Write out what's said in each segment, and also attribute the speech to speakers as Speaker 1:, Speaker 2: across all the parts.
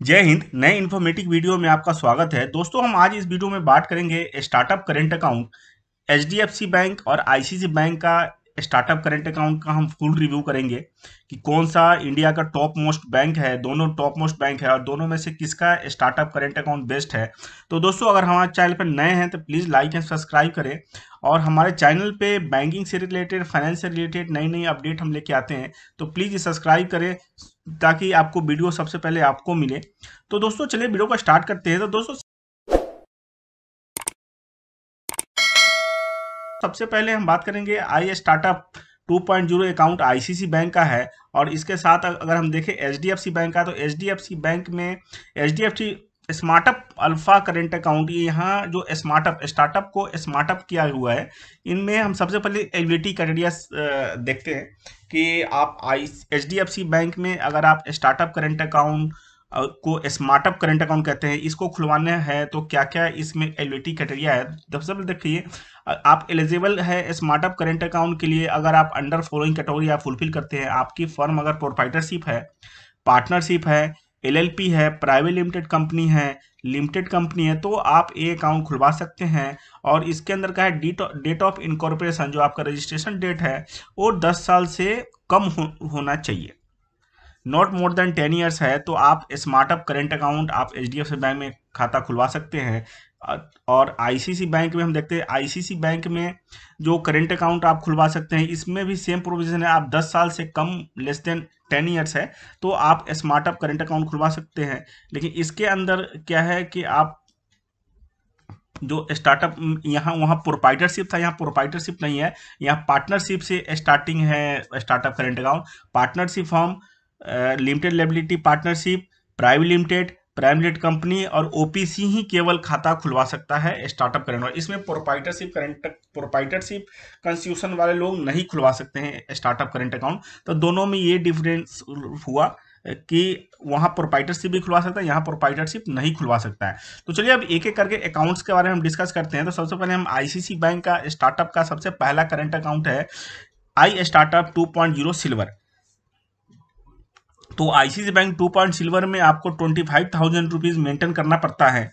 Speaker 1: जय हिंद। नए informative video में आपका स्वागत है। दोस्तों, हम आज इस वीडियो में बात करेंगे startup current account. HDFC bank और आईसीसी बैंक का स्टार्टअप करेंट अकाउंट का हम फुल रिव्यू करेंगे कि कौन सा इंडिया का टॉप मोस्ट बैंक है। दोनों टॉप मोस्ट बैंक है और दोनों में से किसका स्टार्टअप करेंट अकाउंट बेस्ट है। तो दोस्तों, अगर हमारे चैनल पर नए हैं तो प्लीज़ लाइक एंड सब्सक्राइब करें और हमारे चैनल पे बैंकिंग से रिलेटेड, फाइनेंस से रिलेटेड नई नई अपडेट हम लेके आते हैं, तो प्लीज़ सब्सक्राइब करें ताकि आपको वीडियो सबसे पहले आपको मिले। तो दोस्तों, चलिए वीडियो को स्टार्ट करते हैं। तो दोस्तों, सबसे पहले हम बात करेंगे आई स्टार्टअप 2.0 अकाउंट आईसीसी बैंक का है। और इसके साथ अगर हम देखें एचडीएफसी बैंक का, तो एचडीएफसी बैंक में एचडीएफसी स्मार्टअप अल्फा करेंट अकाउंट, ये यहाँ जो स्टार्टअप को स्मार्टअप किया हुआ है। इनमें हम सबसे पहले एलिजिबिलिटी क्राइटेरिया देखते हैं कि आप आई एचडीएफसी बैंक में अगर आप स्टार्टअप करेंट अकाउंट को स्मार्टअप करेंट अकाउंट कहते हैं, इसको खुलवाना है तो क्या क्या इसमें एलिजिबिलिटी क्राइटेरिया है। सबसे पहले देखिए, आप एलिजिबल है स्मार्टअप करेंट अकाउंट के लिए अगर आप अंडर फॉलोइंग कैटेगरी आप फुलफिल करते हैं। आपकी फर्म अगर प्रोप्राइटरशिप है, पार्टनरशिप है, एलएलपी है, प्राइवेट लिमिटेड कंपनी है, लिमिटेड कंपनी है, तो आप ये अकाउंट खुलवा सकते हैं। और इसके अंदर का है डेट ऑफ इनकॉर्पोरेशन, जो आपका रजिस्ट्रेशन डेट है वो 10 साल से कम होना चाहिए, नॉट मोर देन 10 ईयर्स है। तो आप स्मार्टअप करेंट अकाउंट आप एचडीएफसी बैंक में खाता खुलवा सकते हैं। और आईसीसी बैंक में हम देखते हैं, आईसीसी बैंक में जो करेंट अकाउंट आप खुलवा सकते हैं, इसमें भी सेम प्रोविजन है। आप 10 साल से कम, लेस देन 10 ईयर्स है, तो आप स्मार्टअप करेंट अकाउंट खुलवा सकते हैं। लेकिन इसके अंदर क्या है कि आप जो स्टार्टअप, यहाँ वहाँ प्रोप्राइटरशिप था, यहाँ प्रोप्राइटरशिप नहीं है, यहाँ पार्टनरशिप से स्टार्टिंग है startup current account. Partnership form, limited liability partnership, private limited, private limited company और ओपीसी ही केवल खाता खुलवा सकता है स्टार्टअप करेंट। और इसमें प्रोप्राइटरशिप कंस्टिट्यूशन वाले लोग नहीं खुलवा सकते हैं स्टार्टअप करेंट अकाउंट। तो दोनों में ये डिफरेंस हुआ कि वहाँ प्रोप्राइटरशिप भी खुलवा सकता है, यहाँ प्रोप्राइटरशिप नहीं खुलवा सकता है। तो चलिए अब एक एक करके अकाउंट्स के बारे में हम डिस्कस करते हैं। तो सबसे पहले हम आईसीसी बैंक का स्टार्टअप का सबसे पहला करंट अकाउंट है आई स्टार्टअप 2.0 सिल्वर। तो आईसीसी बैंक 2 सिल्वर में आपको 25,000 रुपीज मेंटेन करना पड़ता है।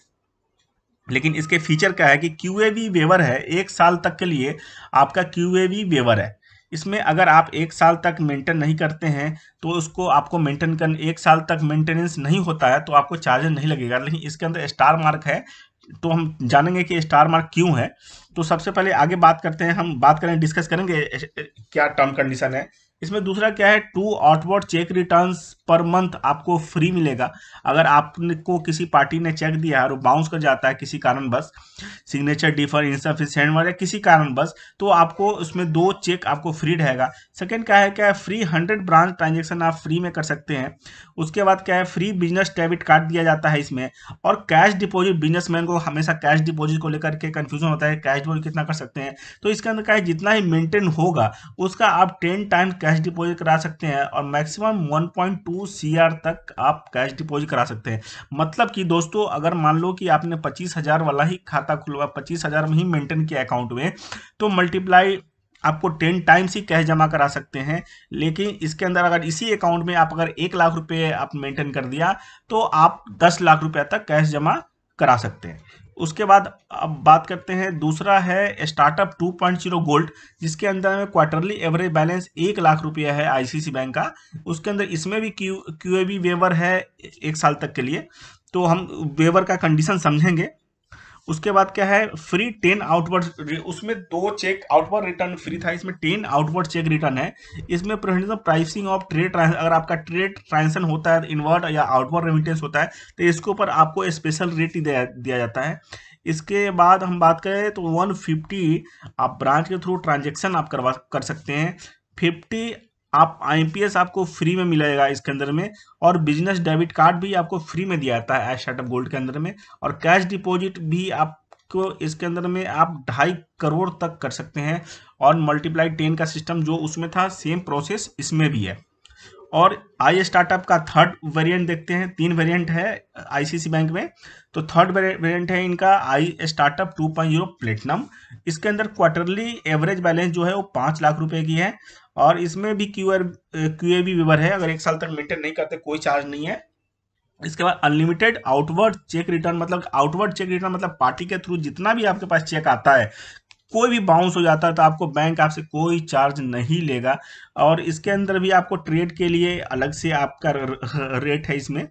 Speaker 1: लेकिन इसके फीचर क्या है कि क्यूएबी वेवर है, 1 साल तक के लिए आपका क्यूएबी वेवर है। इसमें अगर आप 1 साल तक मेंटेन नहीं करते हैं तो उसको आपको मेंटेन कर 1 साल तक मेंटेनेंस नहीं होता है तो आपको चार्जेस नहीं लगेगा। लेकिन इसके अंदर स्टार मार्क है, तो हम जानेंगे कि स्टार मार्क क्यों है। तो सबसे पहले आगे बात करते हैं, हम बात करें, डिस्कस करेंगे क्या टर्म कंडीशन है इसमें। दूसरा क्या है, 2 outward check returns per month आपको फ्री मिलेगा। अगर आपको किसी पार्टी ने चेक दिया है और बाउंस कर जाता है किसी कारणवश, सिग्नेचर डिफर, इनसफिशिएंट या किसी कारणवश, तो आपको उसमें 2 चेक आपको फ्री रहेगा। सेकंड क्या है, फ्री 100 ब्रांच ट्रांजेक्शन आप फ्री में कर सकते हैं। उसके बाद क्या है, फ्री बिजनेस डेबिट कार्ड दिया जाता है इसमें। और कैश डिपॉजिट, बिजनेसमैन को हमेशा कैश डिपॉजिट को लेकर के कंफ्यूजन होता है, कैश डिपॉजिट कितना कर सकते हैं। तो इसके अंदर क्या है, जितना ही मेंटेन होगा उसका आप 10 टाइम कैश डिपॉजिट करा सकते हैं और मैक्सिमम 1.2 सीआर तक आप कैश डिपॉजिट करा सकते हैं। मतलब कि दोस्तों, अगर मान लो कि आपने 25,000 वाला ही खाता खुलवा, 25,000 में ही मेंटेन किया अकाउंट में, तो मल्टीप्लाई आपको 10 टाइम्स ही कैश जमा करा सकते हैं। लेकिन इसके अंदर अगर इसी अकाउंट में आप अगर 1 लाख रुपए आप मेंटेन कर दिया तो आप 10 लाख रुपए तक कैश जमा करा सकते हैं। उसके बाद अब बात करते हैं, दूसरा है स्टार्टअप 2.0 गोल्ड, जिसके अंदर में क्वार्टरली एवरेज बैलेंस 1 लाख रुपया है आईसीसी बैंक का। उसके अंदर इसमें भी क्यूएबी वेवर है 1 साल तक के लिए। तो हम वेवर का कंडीशन समझेंगे। उसके बाद क्या है, फ्री 10 आउटवर्ड, उसमें 2 चेक आउटवर्ड रिटर्न फ्री था, इसमें 10 आउटवर्ड चेक रिटर्न है। इसमें प्रोहिबिशन प्राइसिंग ऑफ ट्रेड, अगर आपका ट्रेड ट्रांजेक्शन होता है, इनवर्ड या आउटवर्ड रेमिटेंस होता है, तो इसके ऊपर आपको स्पेशल रेट दिया जाता है। इसके बाद हम बात करें तो 150 आप ब्रांच के थ्रू ट्रांजेक्शन आप कर सकते हैं। 50 आप आईएमपीएस आपको फ्री में मिलेगा इसके अंदर में। और बिजनेस डेबिट कार्ड भी आपको फ्री में दिया जाता है स्टार्टअप गोल्ड के अंदर में। और कैश डिपॉजिट भी आपको इसके अंदर में आप 2.5 करोड़ तक कर सकते हैं। और मल्टीप्लाई 10 का सिस्टम जो उसमें था, सेम प्रोसेस इसमें भी है। और आई स्टार्टअप का थर्ड वेरिएंट देखते हैं, 3 वेरिएंट है आईसीसी बैंक में। तो थर्ड वेरिएंट है इनका आई स्टार्टअप 2.0 प्लेटिनम। इसके अंदर क्वार्टरली एवरेज बैलेंस जो है वो 5 लाख रुपए की है। और इसमें भी क्यूएबी वेवर है, अगर 1 साल तक मेंटेन नहीं करते कोई चार्ज नहीं है। इसके बाद अनलिमिटेड आउटवर्ड चेक रिटर्न, मतलब आउटवर्ड चेक रिटर्न मतलब पार्टी के थ्रू जितना भी आपके पास चेक आता है, कोई भी बाउंस हो जाता है तो आपको बैंक आपसे कोई चार्ज नहीं लेगा। और इसके अंदर भी आपको ट्रेड के लिए अलग से आपका रेट है। इसमें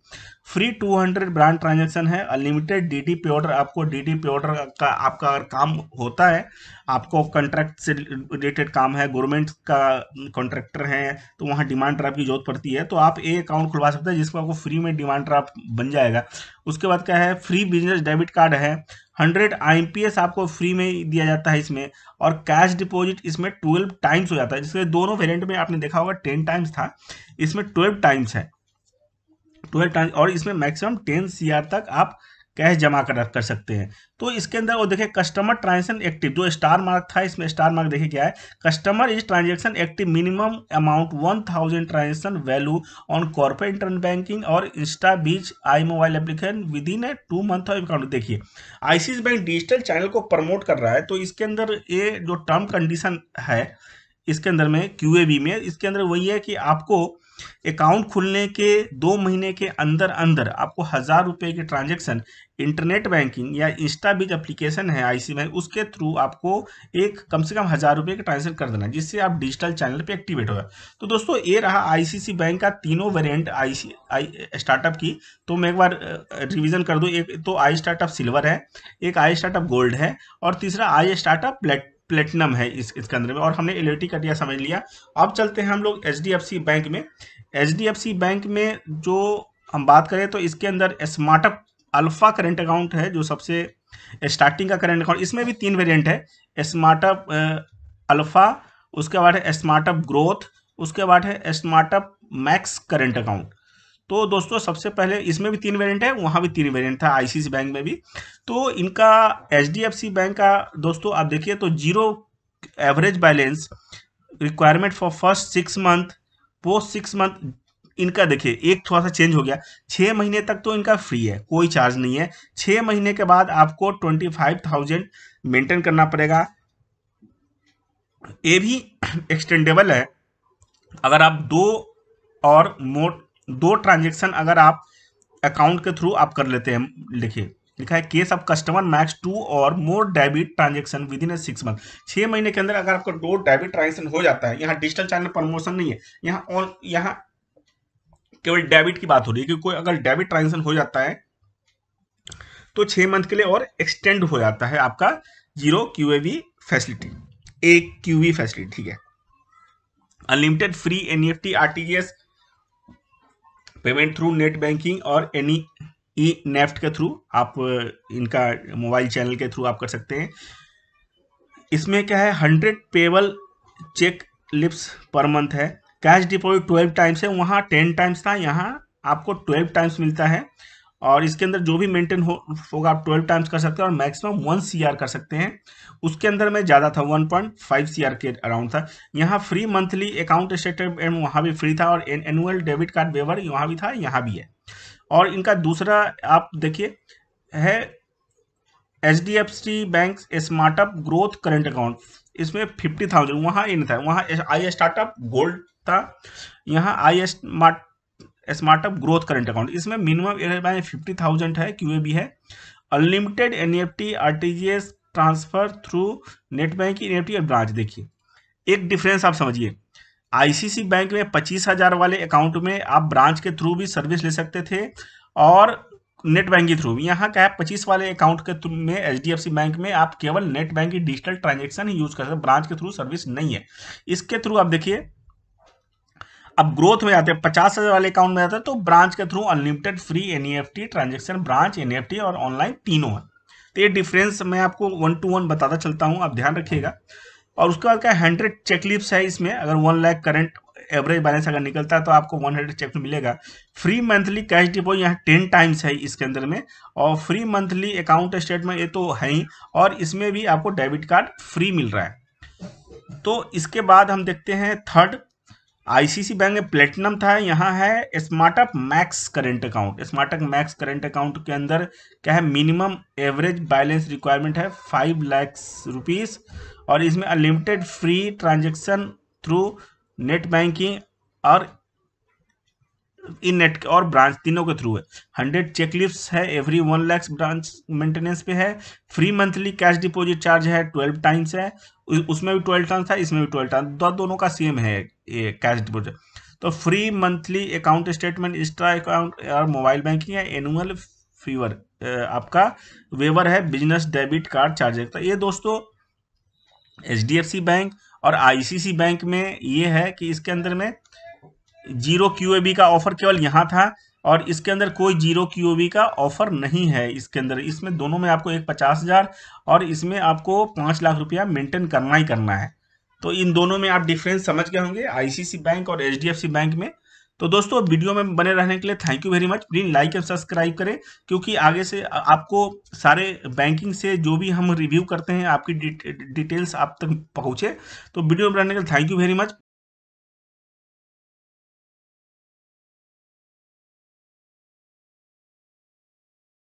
Speaker 1: फ्री 200 ब्रांड ट्रांजैक्शन है, अनलिमिटेड डीडी पे ऑर्डर। आपको डीडी पे ऑर्डर का आपका अगर काम होता है, आपको कॉन्ट्रैक्ट से रिलेटेड काम है, गवर्नमेंट का कॉन्ट्रैक्टर है, तो वहाँ डिमांड ड्राफ्ट की जरूरत पड़ती है, तो आप एक अकाउंट खुलवा सकते हैं जिसमें आपको फ्री में डिमांड ड्राफ्ट बन जाएगा। उसके बाद क्या है, फ्री बिजनेस डेबिट कार्ड है, 100 IMPS आपको फ्री में दिया जाता है इसमें। और कैश डिपॉजिट इसमें 12 टाइम्स हो जाता है, जिसके दोनों वेरिएंट में आपने देखा होगा 10 टाइम्स था, इसमें 12 टाइम्स है, 12 टाइम्स। और इसमें मैक्सिमम 10 CR तक आप कैश जमा कर सकते हैं। तो इसके अंदर वो देखिए कस्टमर ट्रांजेक्शन एक्टिव, जो स्टार मार्क था, इसमें स्टार मार्क देखिए क्या है, customer is transaction active minimum amount 1000 transaction value on corporate internet banking और InstaBIZ iMobile application within a 2 month of account. देखिए आईसीआईसी बैंक डिजिटल चैनल को promote कर रहा है, तो इसके अंदर ये जो टर्म कंडीशन है इसके अंदर में QAB में, इसके अंदर वही है कि आपको अकाउंट खुलने के 2 महीने के अंदर अंदर आपको 1000 रुपये की ट्रांजेक्शन इंटरनेट बैंकिंग या इंस्टा बीज एप्लीकेशन है आईसी बैंक, उसके थ्रू आपको एक कम से कम 1000 रुपये का ट्रांजेक्शन कर देना, जिससे आप डिजिटल चैनल पे एक्टिवेट होगा। तो दोस्तों ये रहा आईसीआईसी बैंक का तीनों वेरिएंट स्टार्टअप की। तो मैं एक बार रिवीजन कर दूं, एक तो आई स्टार्टअप सिल्वर है, एक आई स्टार्टअप गोल्ड है, और तीसरा आई स्टार्टअप प्लेटिनम है इसके अंदर में। और हमने एलईडी का दिया समझ लिया। अब चलते हैं हम लोग एचडीएफसी बैंक में। एचडीएफसी बैंक में जो हम बात करें तो इसके अंदर स्मार्टअप अल्फा करेंट अकाउंट है, जो सबसे स्टार्टिंग का करेंट अकाउंट। इसमें भी 3 वेरिएंट है, स्मार्टअप अल्फा, उसके बाद है स्मार्टअप ग्रोथ, उसके बाद है स्मार्टअप मैक्स करेंट अकाउंट। तो दोस्तों सबसे पहले इसमें भी 3 वेरिएंट है, वहाँ भी 3 वेरिएंट था आईसीआईसी बैंक में भी। तो इनका एचडीएफसी बैंक का दोस्तों आप देखिए तो 0 average balance requirement for first 6 month, post 6 month इनका देखिए एक थोड़ा सा चेंज हो गया। 6 महीने तक तो इनका फ्री है, कोई चार्ज नहीं है। 6 महीने के बाद आपको 25,000 मेंटेन करना पड़ेगा। ये भी एक्सटेंडेबल है अगर आप दो ट्रांजेक्शन अगर आप अकाउंट के थ्रू आप कर लेते हैं। देखिए लिखा है case of customer makes 2 or more debit transaction within 6 month. 6 महीने के अंदर अगर आपका 2 डेबिट ट्रांजेक्शन हो जाता है, यहाँ डिजिटल चैनल प्रमोशन नहीं है, यहाँ केवल डेबिट की बात हो रही है कि कोई अगर डेबिट ट्रांजेक्शन हो जाता है तो 6 मंथ के लिए और एक्सटेंड हो जाता है आपका 0 QAB फैसिलिटी, एक QV फैसिलिटी, ठीक है। Unlimited free NEFT RTGS payment through net banking और नेफ्ट के थ्रू आप इनका मोबाइल चैनल के थ्रू आप कर सकते हैं। इसमें क्या है 100 payable cheque leaves per month है। कैश डिपॉजिट 12 टाइम्स है, वहाँ 10 टाइम्स था, यहाँ आपको 12 टाइम्स मिलता है। और इसके अंदर जो भी मेंटेन होगा आप 12 टाइम्स कर सकते हैं और मैक्सिमम 1 CR कर सकते हैं। उसके अंदर में ज़्यादा था, 1.5 CR के अराउंड था। यहाँ फ्री मंथली अकाउंट स्टेटमेंट वहाँ भी फ्री था, और एनुअल डेबिट कार्ड वेवर वहाँ भी था, यहाँ भी है। और इनका दूसरा आप देखिए है HDFC bank SmartUp growth current account, इसमें 50,000 वहाँ इन था, वहाँ आई स्टार्टअप गोल्ड था, यहाँ आई स्मार्टअप ग्रोथ करंट अकाउंट। इसमें मिनिमम 50,000 है, QAB है। Unlimited NEFT RTGS transfer through net banking NEFT और ब्रांच। देखिए एक डिफरेंस आप समझिए, आईसीआईसी बैंक में 25,000 वाले अकाउंट में आप ब्रांच के थ्रू भी सर्विस ले सकते थे और नेट बैंकिंग थ्रू भी। यहाँ क्या है 25 वाले अकाउंट के थ्रू में एचडीएफसी बैंक में आप केवल नेट बैंकिंग डिजिटल ट्रांजेक्शन ही यूज कर सकते, ब्रांच के थ्रू सर्विस नहीं है। इसके थ्रू आप देखिए अब ग्रोथ में आते हैं, 50,000 वाले अकाउंट में आता है तो ब्रांच के through unlimited free NEFT transaction, branch NEFT और ऑनलाइन तीनों है। तो ये डिफरेंस मैं आपको 1 to 1 बताता चलता हूँ, आप ध्यान रखिएगा। और उसके बाद क्या 100 चेकलिप्स है इसमें, अगर 1 लाख करंट एवरेज बैलेंस अगर निकलता है तो आपको 100 चेक मिलेगा। फ्री मंथली कैश डिपॉजिट यहाँ 10 टाइम्स है इसके अंदर में, और फ्री मंथली अकाउंट स्टेटमेंट ये तो है ही, और इसमें भी आपको डेबिट कार्ड फ्री मिल रहा है। तो इसके बाद हम देखते हैं थर्ड, आईसीआईसी बैंक में प्लेटिनम था, यहाँ है SmartUp max current account. SmartUp max current account के अंदर क्या है मिनिमम एवरेज बैलेंस रिक्वायरमेंट है 5 लाख रुपीस, और इसमें unlimited free transaction through net banking और इन नेट और ब्रांच तीनों के थ्रू है। 100 चेकलिफ्ट है एवरी 1 लाख ब्रांच मेंटेनेंस पे है। Free monthly cash deposit charge है 12 टाइम्स है, उसमें भी 12 टाइम्स था, इसमें भी 12 टाइम्स, दोनों का सेम है ये कैश डिपॉजिट। तो free monthly account statement, extra account और मोबाइल बैंकिंग है। एनुअल फीवर आपका वेवर है बिजनेस डेबिट कार्ड चार्जेस। तो ये दोस्तों HDFC बैंक और ICICI बैंक में ये है कि इसके अंदर में जीरो QAB का ऑफर केवल यहाँ था, और इसके अंदर कोई जीरो QAB का ऑफर नहीं है इसके अंदर। इसमें दोनों में आपको एक 50,000 और इसमें आपको 5 लाख रुपया मेंटेन करना ही करना है। तो इन दोनों में आप डिफरेंस समझ गए होंगे ICICI बैंक और HDFC बैंक में। तो दोस्तों वीडियो में बने रहने के लिए thank you very much. Please like and subscribe करें, क्योंकि आगे से आपको सारे बैंकिंग से जो भी हम रिव्यू करते हैं आपकी डिटेल्स आप तक पहुंचे। तो वीडियो में रहने के लिए थैंक यू वेरी मच।